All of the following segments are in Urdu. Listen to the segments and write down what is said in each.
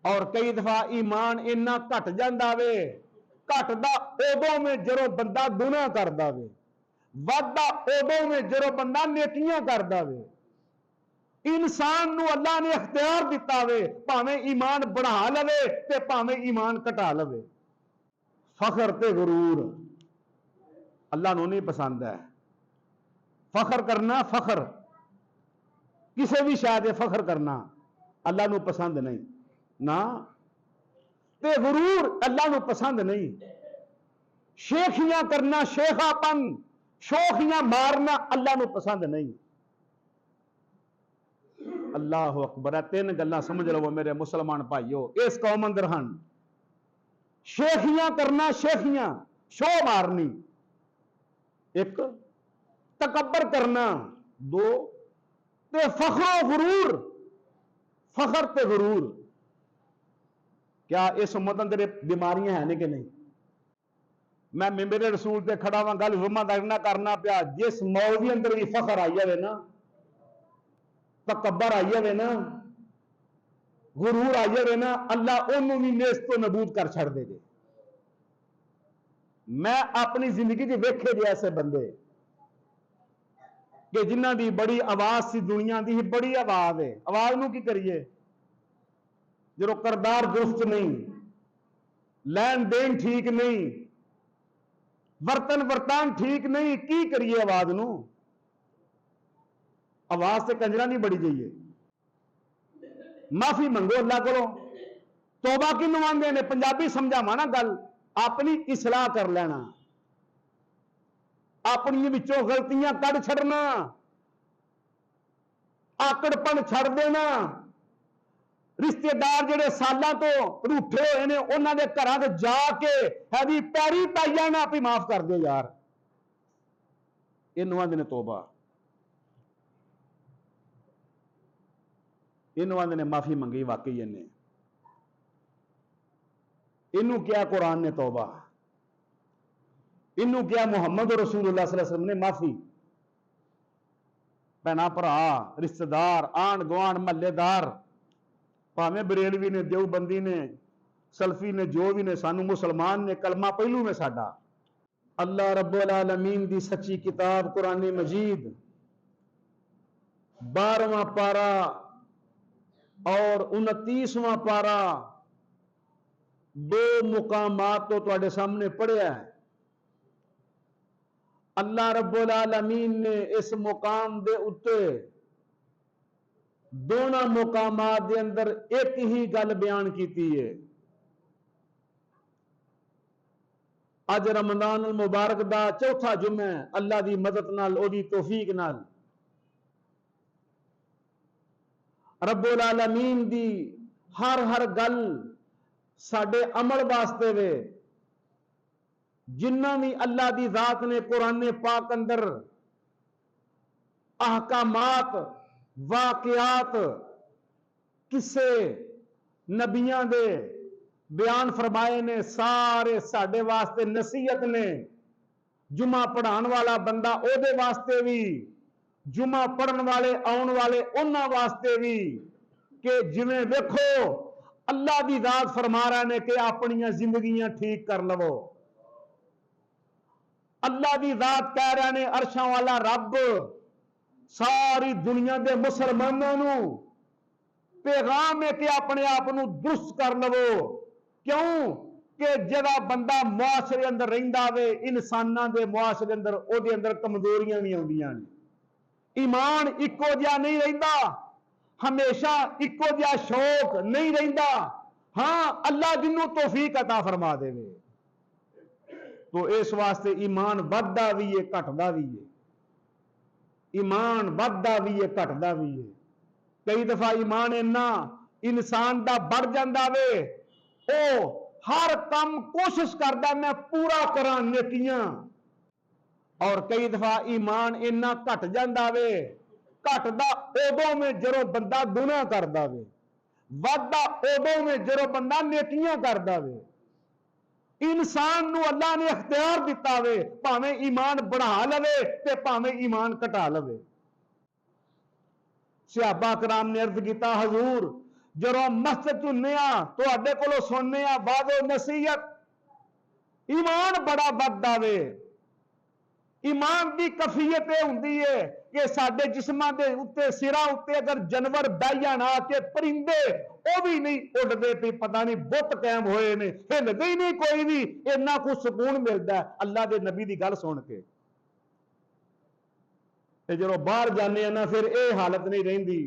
اور کئی دفعہ ایمان اتنا گھٹ جاتا وے، گھٹدا ادوں میں جدوں بندہ گناہ کردا وے، ودا ادوں میں جدوں بندہ نیکیاں کردا وے۔ انسان نو اللہ نے اختیار دیتا وے، پاویں ایمان بڑھا لوے تے پاویں ایمان کٹا لوے۔ فخر تے غرور اللہ نو نہیں پسند ہے۔ فخر کرنا، فخر کسی بھی شاید فخر کرنا اللہ نو پسند نہیں نا، تے غرور اللہ نو پسند نہیں۔ شیخیاں کرنا، شیخاپن، شوخیاں مارنا اللہ نو پسند نہیں۔ اللہ اکبر ہے، تین گلاں سمجھ لو میرے مسلمان بھائیو اس قوم اندر ہن۔ شیخیاں کرنا، شیخیاں شو مارنی ایک، تکبر کرنا دو، تے فخر و غرور، فخر تے غرور۔ کیا اس امت اندر بیماریاں ہیں کہ نہیں؟ میں ممبر رسول تے کھڑا ہوا، گل ذمہ داری نہ کرنا پیا، جس مولوی اندر بھی فخر آئی جائے نا، تکبر آئی جائے نا، غرور آئی جائے نا، اللہ انہوں بھی نیست و نبود کر چھڑ دے گے۔ میں اپنی زندگی دی ویکھے جے ایسے بندے کہ جنہ دی بڑی آواز سی، دنیا دی بڑی آواز ہے، آواز نو کی کریے جو کردار درست نہیں، لین دین ٹھیک نہیں، برتن برتان ٹھیک نہیں، کی کریے آواز نو؟ آواز سے کنجرا نہیں بڑی جائیے۔ معافی منگو اللہ کو، توبہ کی نمائندے نے پنجابی سمجھاوا نا گل، اپنی اصلاح کر لینا، اپنی وچوں غلطیاں کڈ چھڑنا، آکڑ پن چھڑ دینا۔ رشتے دار جڑے سالاں تو روٹھے ہوئے نے انہاں دے گھراں تے جا کے ہے پیری پائی جانا، آپ ہی معاف کر دو یار، یہ نمائندے نے توبہ، یہ نمائندے نے معافی منگی، واقعی انہوں کیا قرآن نے توبہ، انہوں کیا محمد رسول اللہ صلی اللہ علیہ وسلم نے معافی۔ بہنا بھرا، رشتہ دار، آن گوان، محلے دار، پاویں بریلوی نے، دیوبندی نے، سلفی نے، جو بھی نے، سانو مسلمان نے کلمہ پہلو میں ساڈا۔ اللہ رب العالمین دی سچی کتاب قرآن مجید 12واں پارا اور 29واں پارا دو مقامات تو تواڈے سامنے پڑھیا ہے۔ اللہ رب العالمین نے اس مقام دے اتے دونوں مقامات دے اندر ایک ہی گل بیان کیتی ہے۔ اج رمضان المبارک دا چوتھا جمعہ ہے، اللہ دی مدد نال، او دی توفیق نال رب العالمین دی ہر گل ساڈے عمل واسطے وے، جنہ بھی اللہ دی ذات نے قرآن پاک اندر احکامات، واقعات، کسے نبیاں دے بیان فرمائے نے، سارے ساڈے واسطے نصیحت نے۔ جمعہ پڑھان والا بندہ او دے واسطے بھی، جمعہ پڑھن والے آن والے انہاں واسطے بھی، کہ جویں ویکھو اللہ دی ذات فرما رہا نے کہ اپنی زندگیاں ٹھیک کر لو۔ اللہ دی ذات کہہ رہے نے، عرشاں والا رب ساری دنیا دے مسلمانوں نو پیغام ہے کہ اپنے آپ درست کر لو۔ کیوں کہ جڑا بندہ معاشرے اندر رہندا وے، انساناں دے معاشرے اندر او دے اندر کمزوریاں بھی آندیاں نے، ایمان اکو جہا نہیں رہندا، ہمیشہ اکو جہا شوق نہیں رہندا۔ ہاں اللہ جنوں توفیق عطا فرما دے وے تو اس واسطے ایمان بددا بھی ہے، گھٹدا بھی ہے، ایمان بددا بھی ہے، گھٹدا بھی ہے۔ کئی دفعہ ایمان اینا انسان دا بڑھ جاندا وے، او ہر کام کوشش کردا میں پورا کراں نیکیاں، اور کئی دفعہ ایمان اینا گھٹ جاندا وے، گھٹدا ادوں میں جدوں بندہ گناہ کردا وے، ودا ادوں میں جدوں بندہ نیکیاں کردا وے۔ انسان نو اللہ نے اختیار دیتا وے، پاویں ایمان بڑھا لوے تے پاویں ایمان کٹا لوے۔ صحابہ کرام نے عرض کیتا، حضور ਜਦੋਂ ਮਸਜਿਦ ਚ ਹੁੰਨੇ ਆ ਤੁਹਾਡੇ ਕੋਲੋਂ ਸੁਣਨੇ ਆ ਵਾਅਦੋ ਨਸੀਹਤ, ਈਮਾਨ ਬੜਾ ਵੱਧਦਾ ਵੇ। ਈਮਾਨ ਦੀ ਕਫੀਅਤ ਇਹ ਹੁੰਦੀ ਹੈ ਕਿ ਸਾਡੇ ਜਿਸਮਾਂ ਦੇ ਉੱਤੇ, ਸਿਰਾਂ ਉੱਤੇ ਅਗਰ ਜਾਨਵਰ ਬਹਿ ਜਾਣ ਆ ਕੇ, ਪਰਿੰਦੇ, ਉਹ ਵੀ ਨਹੀਂ ਉੱਡਦੇ ਪਏ, ਪਤਾ ਨਹੀਂ ਬੁੱਤ ਕਾਇਮ ਹੋਏ ਨੇ, ਹਿੱਲਦੇ ਹੀ ਨਹੀਂ ਕੋਈ ਵੀ, ਇੰਨਾ ਕੁ ਸਕੂਨ ਮਿਲਦਾ ਅੱਲਾਹ ਦੇ ਨਬੀ ਦੀ ਗੱਲ ਸੁਣ ਕੇ। ਤੇ ਜਦੋਂ ਬਾਹਰ ਜਾਂਦੇ ਆ ਨਾ, ਫਿਰ ਇਹ ਹਾਲਤ ਨਹੀਂ ਰਹਿੰਦੀ,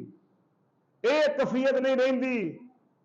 ਇਹ ਕਫੀਅਤ ਨਹੀਂ ਰਹਿੰਦੀ।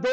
2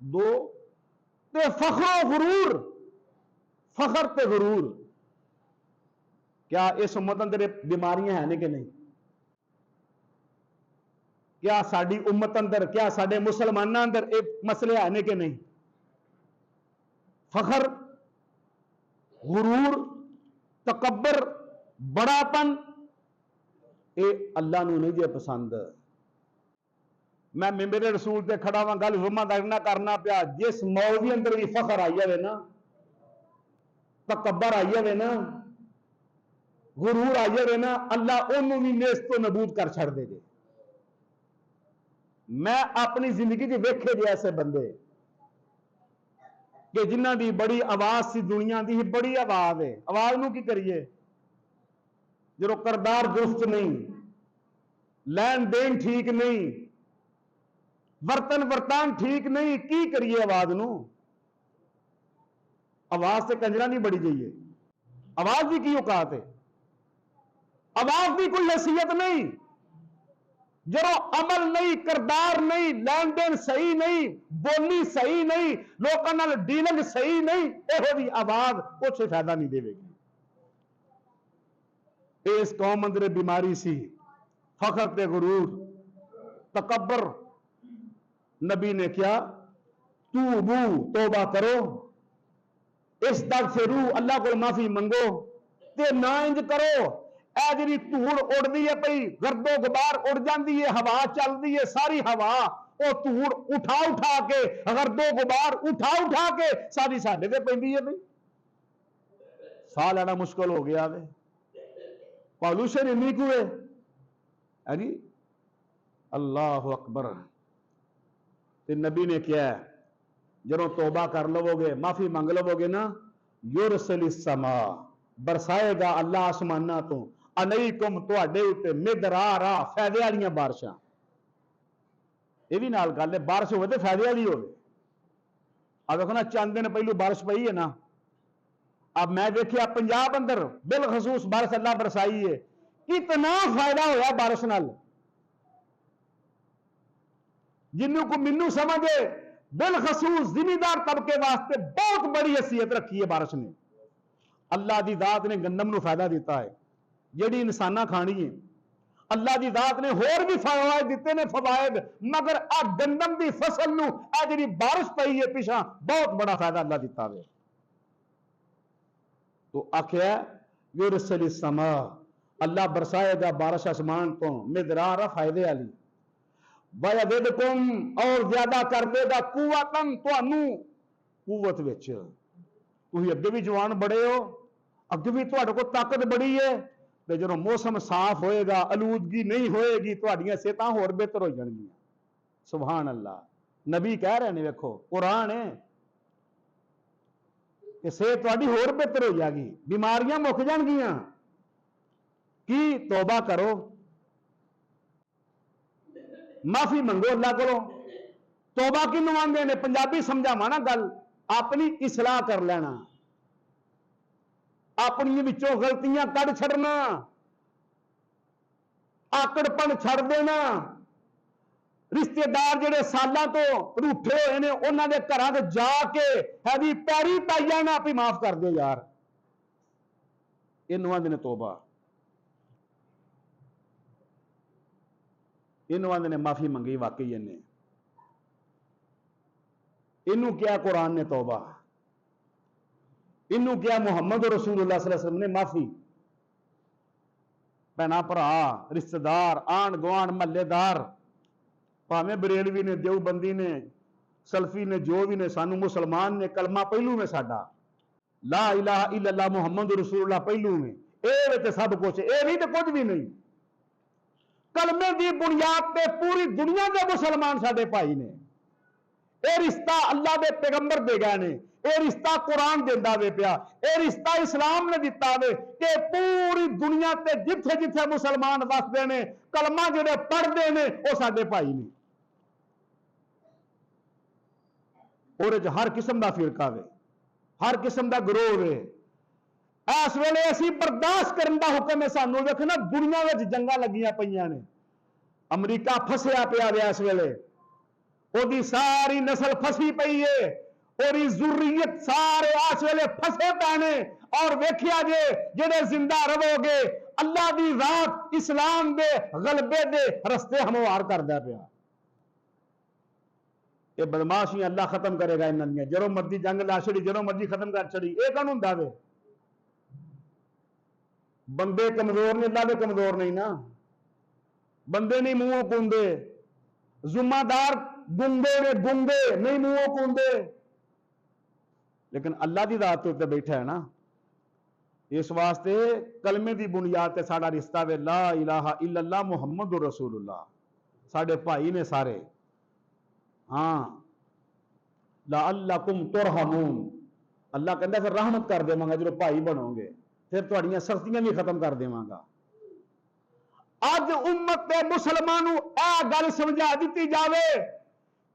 دو تے فخر و غرور، فخر تے غرور. کیا اس امت اندر بیماریاں ہیں کہ نہیں؟ کیا ساری امت اندر، کیا سارے مسلمانوں اندر ایک مسئلے ہیں کہ نہیں؟ فخر، غرور، تکبر، بڑا پن، اے اللہ نو نہیں جے پسند. میں ممبر رسول تے کھڑا ہوا، گل ذمہ داری نہ کرنا پیا. جس مولوی اندر بھی فخر آئی جائے نا، تکبر آئی جائے نا، غرور آئی جائے نا، اللہ انہوں بھی نیست و نبود کر چھڑ دے گے. میں اپنی زندگی کی ویکھے جے ایسے بندے کہ جنہ دی بڑی آواز سی، دنیا دی بڑی آواز ہے، آواز نو کی کریے؟ جو کردار درست نہیں، لین دین ٹھیک نہیں، برتن برتان ٹھیک نہیں، کی کریے آواز نو؟ آواز سے کنجرا نہیں بڑی جائیے. آواز بھی کی اوقات ہے؟ آواز بھی کوئی حیثیت نہیں. جو عمل نہیں، کردار نہیں، لین دین صحیح نہیں، بولی صحیح نہیں، لوگوں نال ڈیلنگ صحیح نہیں، یہ آواز کچھ فائدہ نہیں دے گی. اس قوم اندر بیماری سی فخر تے غرور، تکبر. نبی نے کیا؟ توبہ کرو، استغفروا، اللہ کو معافی منگو، تے نہ انج کرو. اے جی دھوڑ اڑتی ہے پئی، گرد و غبار اڑ جاندی ہے، ہوا چلتی ہے، ساری ہوا وہ دھوڑ اٹھا اٹھا کے، گرد و غبار اٹھا اٹھا کے ساری ساڈے تے پیندی ہے. بھئی ساہ لینا مشکل ہو گیا ہے، پالوشن انی کو ہے جی. اللہ اکبر. تے نبی نے کیا ہے؟ جدوں توبہ کر لو گے، معافی منگ لو گے نا، یرسل السماء، برسائے گا اللہ آسمانہ تو، علیکم تواڈے اوتے مدرارا، فائدے والیاں بارشاں. یہ بھی نال گل ہے، بارش ہوئے تو فائدے والی ہوئے. اب دیکھو نا چند دن پہلو بارش پئی ہے نا، اب میں دیکھیا پنجاب اندر بالخصوص بارش اللہ برسائی ہے، کتنا فائدہ ہوا بارش نال. جنوں کو منو سمجھے بالخصوص زمیندار طبقے واسطے بہت بڑی حیثیت رکھی ہے بارش نے. اللہ دی ذات نے گندم نو فائدہ دیتا ہے جیڑی انساناں کھانی ہے. اللہ دی ذات نے ہور بھی فوائد دیتے نے، فوائد، مگر آ گندم دی فصل نو آ جڑی بارش پئی ہے پیچھا بہت بڑا فائدہ اللہ دیتا ہے. تو آخیا یرسل السماء، اللہ برسائے گا بارش آسمان تو، مدرارا، فائدے والی. وَيَزِدْكُمْ، اور زیادہ کر دے گا، قوتاً، تانوں قوت وچ. تسی اگے بھی جوان بڑے ہو، اگے بھی تہاڈے کو طاقت بڑی ہے، تے جدوں موسم صاف ہوئے گا، آلودگی نہیں ہوئے گی، تہاڈیاں صحتاں ہور بہتر ہو جان گیاں. سبحان اللہ. نبی کہہ رہے ہیں، ویکھو قرآن ہے کہ صحت تہاڈی ہور بہتر ہو جائے گی، بیماریاں مک جان گیاں. کی؟ توبہ کرو، معافی منگو اللہ کو. توبہ کینوں آندے نے؟ پنجابی سمجھاواں نا گل، اپنی اصلاح کر لینا، اپنی وچوں غلطیاں کڈ چھڑنا، آکڑ پن چھڑ دینا. رشتے دار جڑے سالاں تو روٹھے ہوئے نے انہاں دے گھراں تے جا کے ہے پیری پائی جانا، اپنی معاف کر دو یار. یہ آندے نے توبہ، یہ معافی منگی. واقعی انہوں کیا قرآن نے توبہ، انہوں کیا محمد رسول اللہ صلی اللہ علیہ وسلم نے معافی. بہنا بھرا، رشتہ دار، آن گوان، محلے دار، پاویں بریلوی نے، دیوبندی نے، سلفی نے، جو بھی نے، سانو مسلمان نے کلمہ پہلو میں ساڈا، لا الہ الا اللہ محمد رسول اللہ پہلو میں، اے سب کچھ، اے نہیں تو کچھ بھی نہیں. کلمے دی بنیاد پہ پوری دنیا کے مسلمان ساڈے بھائی نے. اے رشتہ اللہ دے پیغمبر دے گئے نے، اے رشتہ قرآن دیندا وے پیا، اے رشتہ اسلام نے دتا وے کہ پوری دنیا تے جتھے جتھے مسلمان وسدے نے، کلمہ جڑے پڑھدے نے وہ ساڈے بھائی نے. اور ہر قسم دا فرقہ وے، ہر قسم دا گروہ وے. اس ویلے اسی برداشت کرن دا حکم ہے سانو. دیکھو نا دنیا وچ جنگاں لگیاں پئیاں نے، امریکہ پھسیا پیا وے اس ویلے، وہی ساری نسل پھسی پئی ہے اور ذریت سارے آس ویلے پھسے پینے اور ویکھیا جے جڑے زندہ رہو گے اللہ دی ذات اسلام دے غلبے دے رستے ہموار کردہ پیا یہ بدماشی اللہ ختم کرے گا انہاں دیاں جڑوں مرضی جنگ لا چھڑی جڑوں مرضی ختم کر چھڑی یہ کون ہوندا وے بندے کمزور نے اللہ دے کمزور نہیں نا بندے نہیں منہوں کوندے ذمہ دار گنگے نے گنگے نہیں منہوں کوندے لیکن اللہ دی ذات تے بیٹھا ہے نا اس واسطے کلمے دی بنیاد تے ساڈا رشتہ وے لا الہ الا اللہ محمد رسول اللہ ساڈے بھائی نے سارے ہاں لعلکم ترحمون اللہ کہندا پھر رحمت کر دیواں گا جدوں بھائی بنو گے پھر تہاڈیاں سختیاں بھی ختم کر دیواں گا اج امت دے مسلمانوں اے گل سمجھا دیتی جاوے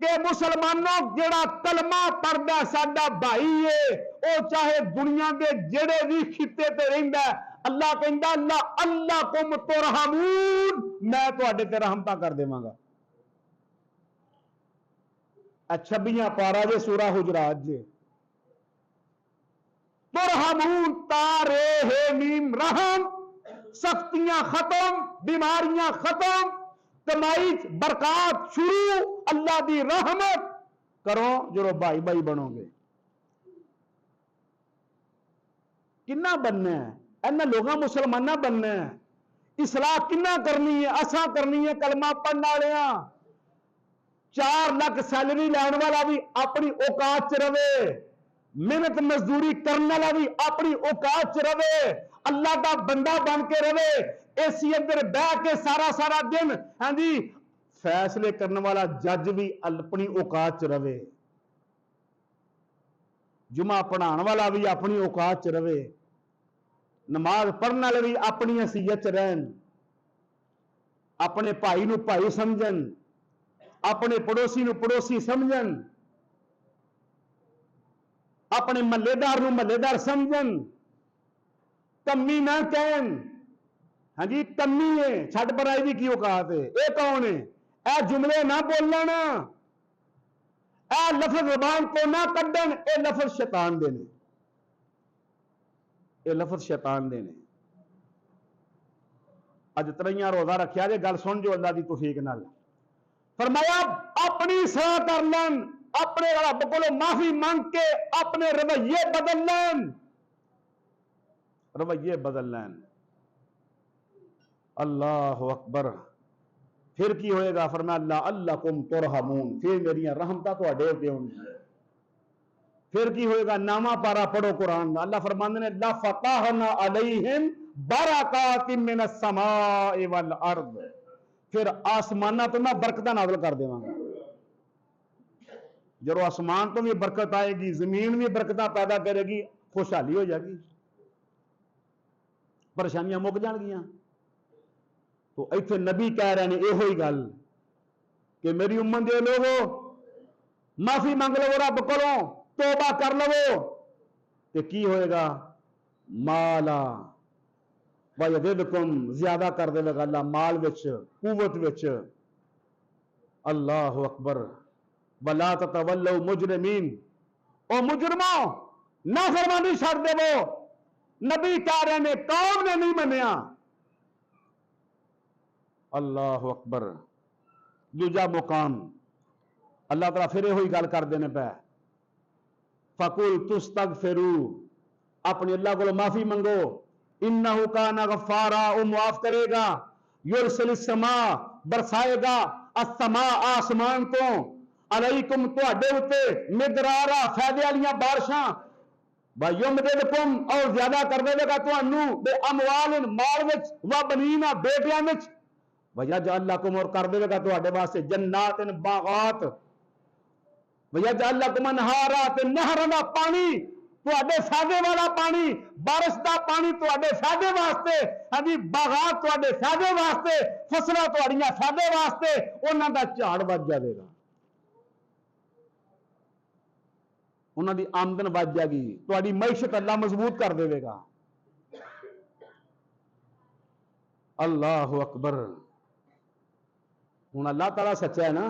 کہ مسلمانوں جڑا کلمہ پڑھدا ساڈا بھائی ہے او چاہے دنیا دے جڑے بھی خطے تے رہندا ہے اللہ کہندا لعلکم ترحمون میں تہاڈے تے رحمتاں کر دیواں گا 26 پارا جے سورہ حجرات جے ترحمون تارے ہے میم رحم سختیاں ختم بیماریاں ختم کمائی برکات شروع اللہ دی رحمت کرو جو بھائی بھائی بنو گے کنا بننا ہے اینا لوگاں مسلمانہ بننا ہے اصلاح کنا کرنی ہے اساں کرنی ہے کلمہ پڑھنا لیا 4 لاکھ سیلری لین والا بھی اپنی اوقات چ رہے محنت مزدوری کرنے والا بھی اپنی اوقات چ رہے اللہ دا بندہ بن کے رہے اسی اندر بہ کے سارا دن ہاں جی فیصلے کرنے والا جج بھی اپنی اوقات چ رہے جمعہ پڑھان والا بھی اپنی اوقات چ رہے نماز پڑھنے والے بھی اپنی حیثیت چ رہن اپنے بھائی نو بھائی سمجھن اپنے پڑوسی نو پڑوسی سمجھن اپنے محلے دار نو محلے دار سمجھن کمی نہ کہن ہاں جی کمی ہے چھٹ برائی بھی کی اوقات ہے اے کون ہے اے جملے نہ بولن اے لفظ زبان کو نہ کڈن اے لفظ شیطان دے نے اے لفظ شیطان دے نے اج ترائیاں روزہ رکھیا جے گل سن جو اللہ دی توفیق نال فرمایا اپنی اصلاح کر لین اپنے رب کو معافی مانگ کے اپنے رویے بدل لین رویے بدل لین اللہ اکبر پھر کی ہوئے گا فرمایا لعلکم ترحمون پھر میری رحمتاں تواڈے تے ہونگی پھر کی ہوئے گا نامہ پارا پڑھو قرآن اللہ فرماندے نے لفتحنا علیہم برکات من السماء والارض پھر آسمانہ تو میں برکتاں نازل کر دیواں گا جب آسمان تو بھی برکت آئے گی زمین بھی برکتاں پیدا کرے گی خوشحالی ہو جائے گی پریشانیاں مک جان گیاں تو ایتھے نبی کہہ رہے ہیں یہ ہوئی گل کہ میری امت دے لوگو معافی مانگ لو رب کولوں توبہ کر لو کہ کی ہوئے گا مالا وَيَزِدْكُمْ زیادہ کر دے گا اللہ مال وچ قوت وچ اللہ اکبر وَلَا تَتَوَلَّوْا مُجْرِمِينَ او مجرموں نہ فرمانی چھڑ دے وہ نبی کہہ رہے نے قوم نے نہیں منیا اللہ اکبر دوجا مقام اللہ تعالیٰ پھر ہوئی گل کر دینے پہ فَقُلْ تُسْتَغْفِرُوا اپنی اللہ کو معافی منگو انہو کان غفارا او معاف کرے گا یرسل السماء برسائے گا السماء آسمان تو علیکم تواڈے اتے مدرارا فائدے والیاں بارشاں وَيُمْدِدْكُمْ اور زیادہ کر دے گا تانوں بے اموال مال وچ و بنینا بیٹیاں وچ وَيَجْعَلْ لَكُمْ اور کر دے گا تواڈے واسطے جنات باغات وَيَجْعَلْ لَكُمْ انہارات نہراں دا پانی تواڈے فائدے والا پانی بارش دا پانی تواڈے فائدے واسطے ہاں جی باغات تواڈے فائدے واسطے فصلاں تواڈیاں فائدے واسطے انہاں دا جھاڑ ود جاوے گا انہاں دی آمدن ود جائے گی تواڈی معیشت اللہ مضبوط کر دے گا اللہ اکبر ہن اللہ تعالیٰ سچا ہے نا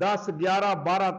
10, 11, 12,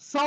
100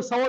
100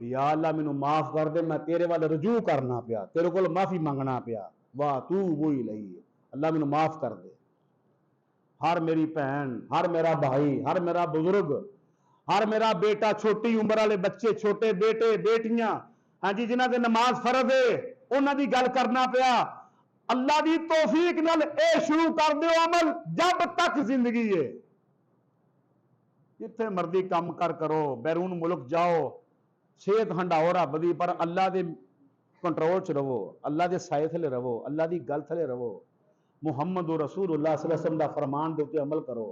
یا اللہ مینوں معاف کر دے، میں تیرے والے رجوع کرنا پیا، تیرے کو معافی منگنا پیا، واتوب الیہ، اللہ مینوں معاف کر دے۔ ہر میری بہن، ہر میرا بھائی، ہر میرا بزرگ، ہر میرا بیٹا، چھوٹی عمر والے بچے، چھوٹے بیٹے بیٹیاں، ہاں جی، جنہاں دے نماز فرض ہے انہاں دی گل کرنا پیا، اللہ دی توفیق نال اے شروع کر دیو عمل جب تک زندگی ہے۔ جتھے مرضی کام کرو، بیرون ملک جاؤ، صحت ہنڈاؤ رب دی، پر اللہ دے کنٹرول چ رہو، اللہ دے سائے تھلے رہو، اللہ دی گل تھلے رہو، محمد رسول اللہ صلی اللہ علیہ وسلم دا فرمان دے اوتے عمل کرو۔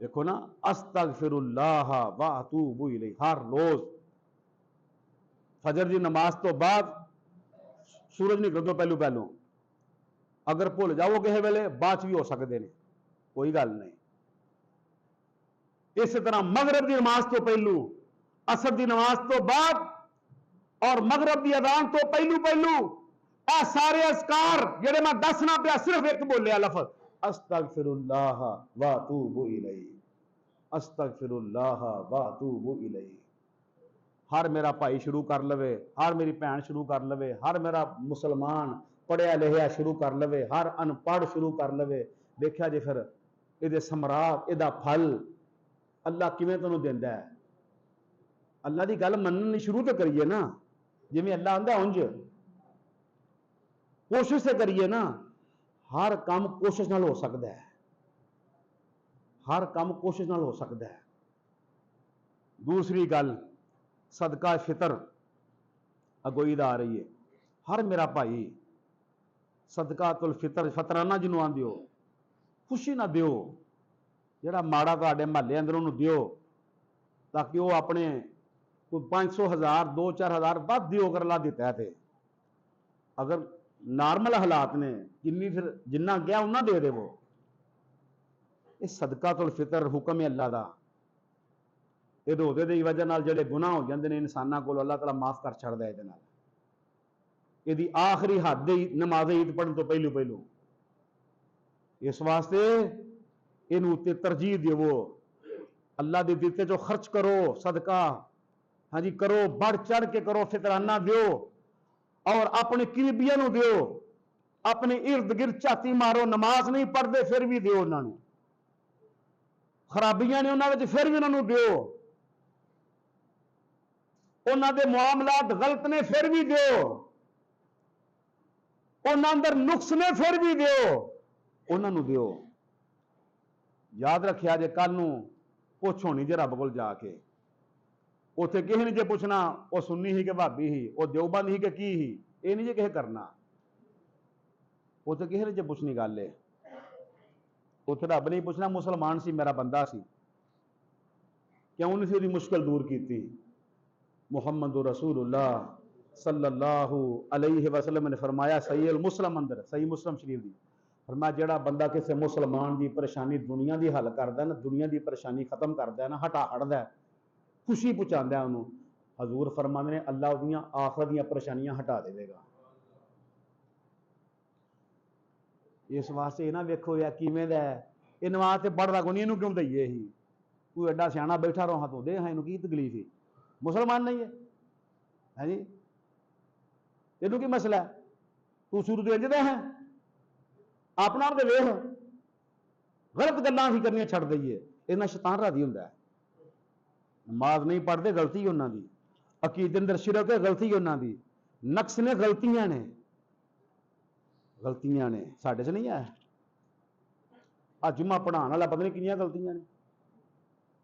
دیکھو نا، استغفر اللہ واتوب الیہ، ہر روز فجر دی نماز تو بعد سورج نکل تو پہلو اگر بھول جاؤ کسی ویلے بعد بھی ہو سکتے ہیں، کوئی گل نہیں۔ اسی طرح مغرب دی نماز تو پہلو، عصر دی نماز تو بعد اور مغرب دی اذان تو پہلو اے سارے اذکار جڑے میں دسنا پیا صرف ایک بولیا لفظ استغفر اللہ واتوب الیہ، استغفر اللہ واتوب الیہ۔ ہر میرا بھائی شروع کر لوے، ہر میری بہن شروع کر لوے، ہر میرا مسلمان پڑھیا لکھیا شروع کر لوے، ہر ان پڑھ شروع کر لوے، دیکھا جی پھر یہ ثمرات، یہ پھل اللہ کیویں تینوں دیندا ہے۔ اللہ دی گل مننی شروع تو کریے نا، جویں اللہ آندا اونج کوشش سے کریے نا، ہر کام کوشش نال ہو سکتا ہے، ہر کام کوشش نال ہو سکتا ہے۔ دوسری گل صدقہ فطر اگوں عید آ رہی ہے، ہر میرا بھائی صدقۃ الفطر فطرانہ جنوں آندے ہو، خوشی نہ دیو، جڑا ماڑا تہاڈے محلے اندر انہوں دیو، تاکہ وہ اپنے کوئی 500 ہزار 2-4 ہزار ود دیو کر اللہ دیتا ہے تے اگر نارمل حالات نے جنی پھر جنہ گیا انہ دے دے وہ۔ اس صدقۃ الفطر حکم ہے اللہ دا، یہ دے دی وجہ نال جڑے گناہ ہو جاندے نے انساناں کول اللہ تعالیٰ معاف کر چھڑدا ہے۔ یہ دی آخری حد نماز عید پڑھن تو پہلو اس واسطے انہوں تے ترجیح دیو، اللہ دے دیتے جو خرچ کرو، صدقہ ہاں جی کرو، بڑھ چڑھ کے کرو، فطرانہ دیو، اور اپنے قریبیاں نو دیو، اپنے ارد گرد چاتی مارو، نماز نہیں پڑھتے پھر بھی دیو، انہاں نو خرابیاں نے انہاں وچ پھر بھی انہاں نو دیو، انہاں دے معاملات غلط نے پھر بھی دیو، انہاں اندر نقص نے پھر بھی دیو، انہاں نو دیو۔ یاد رکھیا جے کل نو پوچھ ہونی جے رب کول جا کے، اوتھے کسی نے جے پوچھنا وہ سنی ہی کہ بھابی ہی، وہ دیوبند ہی کہ کی ہی، یہ نہیں جے کہے کرنا، اوتھے کسی نے جے پوچھنی گل ہے، اوتھے رب نہیں پوچھنا مسلمان سی میرا بندہ سی، کیوں نہیں سی وہی مشکل دور کیتی۔ محمد رسول اللہ صلی اللہ علیہ وسلم نے فرمایا صحیح المسلم اندر، صحیح مسلم شریف دی، فرمایا جڑا بندہ کسی مسلمان دی پریشانی دنیا دی حل کردا ہے نا، دنیا دی پریشانی ختم کردا ہے نا، ہٹدا ہے، خوشی پہنچاندا ہے انہوں، حضور فرماندے نے اللہ اودیاں آخرت دیاں پریشانیاں ہٹا دے گا۔ اس واسطے یہ نہ ویکھو یا کیویں دا ہے، یہ نماز تے پڑھدا کوئی نہیں، اینوں کیوں دئیے ہی، کوئی ایڈا سیاںا بیٹھا رہو ہاں تو دے ہاں، اینوں کی تکلیف ہے، مسلمان نہیں ہے ہاں جی، اینوں کی مسئلہ ہے، تو صورت انج دے ہیں اپنا آپ دے ویکھ، غلط گلاں ہی کرنیاں چھڈ دئیے، انہاں شیطان راضی ہوندا ہے۔ نماز نہیں پڑھتے غلطی انہاں دی، عقیدے اندر شرک ہے غلطی انہاں دی، نقص نے غلطیاں نے ساڈے چ نہیں ہے۔ جمعہ پڑھان والا پتہ نہیں کنیاں غلطیاں نے،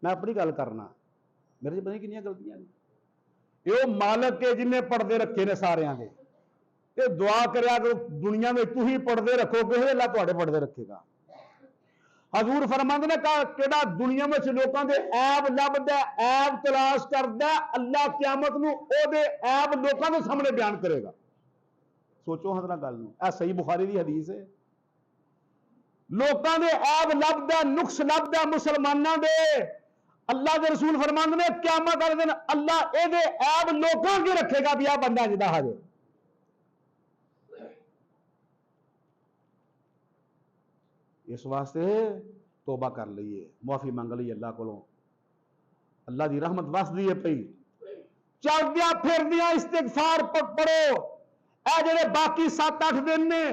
میں اپنی گل کرنا، میرے پتہ نہیں کنیاں غلطیاں نے، یہ مالک کے جن نے پردے رکھے نے سارے دے، یہ دعا کریا کرو دنیا میں تو ہی پردے رکھو کہ اللہ تواڈے پردے رکھے گا۔ حضور فرماندے نے کہا کیڑا دنیا میں لوکاں دے عیب لبدا ہے، عیب تلاش کردا ہے، اللہ قیامت نو او دے عیب لوکاں دے سامنے بیان کرے گا۔ سوچو حضرت گل نو، اے صحیح بخاری دی حدیث ہے، لوکاں دے عیب لبدا ہے، نقص لبدا ہے مسلماناں دے، اللہ دے رسول فرماندے نے قیامت والے دن اللہ اے دے عیب لوکاں کے رکھے گا بھی آ بندہ جدا حاضر۔ اس واسطے توبہ کر لئیے، معافی منگ لئیے اللہ کو، اللہ دی رحمت وسدی ہے پئی، چلدیا پھردیا استغفار پڑھو. اے جڑے باقی 7-8 دن نے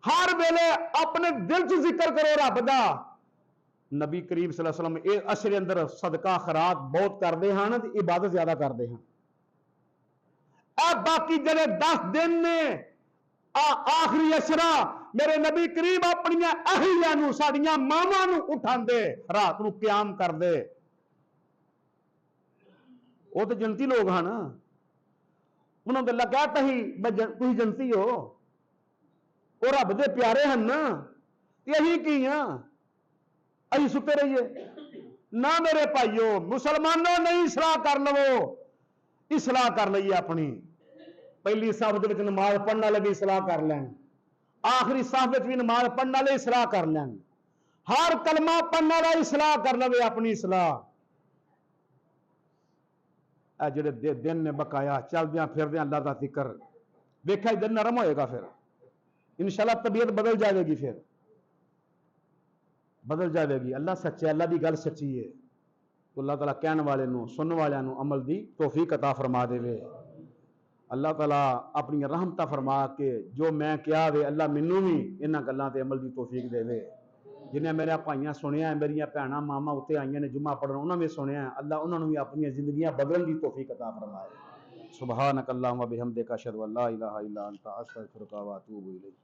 ہر ویلے اپنے دل چ ذکر کرو رب دا. نبی کریم صلی اللہ علیہ وسلم اے عشر اندر صدقہ خیرات بہت کرتے ہیں نا، عبادت زیادہ کرتے ہیں. اے باقی جڑے 10 دن نے آخری اشرا میرے نبی کریم اپنی اہلیاں نو ساڈیاں ماواں نو اٹھاندے رات نو قیام کردے. وہ تو جنتی لوگ ہیں نا، انہوں نے اللہ کہتا ہی تھی جنتی ہو، وہ رب دے پیارے ہیں نا، یہی کی ہاں اہی ستے رہیے نہ. میرے بھائیو مسلمانوں نہیں اصلاح کر لو، اصلاح کر لئیے اپنی. پہلی صف دے وچ نماز پڑھنے والے بھی اصلاح کر لین، آخری صف وچ بھی نماز پڑھنے والے اصلاح کر لین، ہر کلمہ پڑھنے والا اصلاح کر لو اپنی اصلاح. اے جڑے دن نے بقایا چلدیاں پھردیاں اللہ دا ذکر ویکھا دن نرم ہوئے گا، پھر انشاءاللہ طبیعت بدل جائے گی، پھر بدل جائے گی. اللہ سچا، اللہ دی گل سچی ہے. تو اللہ تعالیٰ کہنے والے نو سننے والے نو عمل دی توفیق عطا فرما دے وے. اللہ تعالیٰ اپنی رحمتہ فرما کے جو میں کیا وے اللہ مینوں بھی انہاں گلاں تے عمل دی توفیق دے وے. جنہیں میرے بھائیاں سنیا ہے، میری بھیناں ماما اتنے آئیاں نے جمعہ پڑھن، انہوں نے سنیا ہے، اللہ انہوں نے بھی اپنی زندگیاں بدلن دی توفیق عطا فرمائے. سبحانک اللہم و بحمدک اشہد ان لا الہ الا انت استغفرک و اتوب الیک.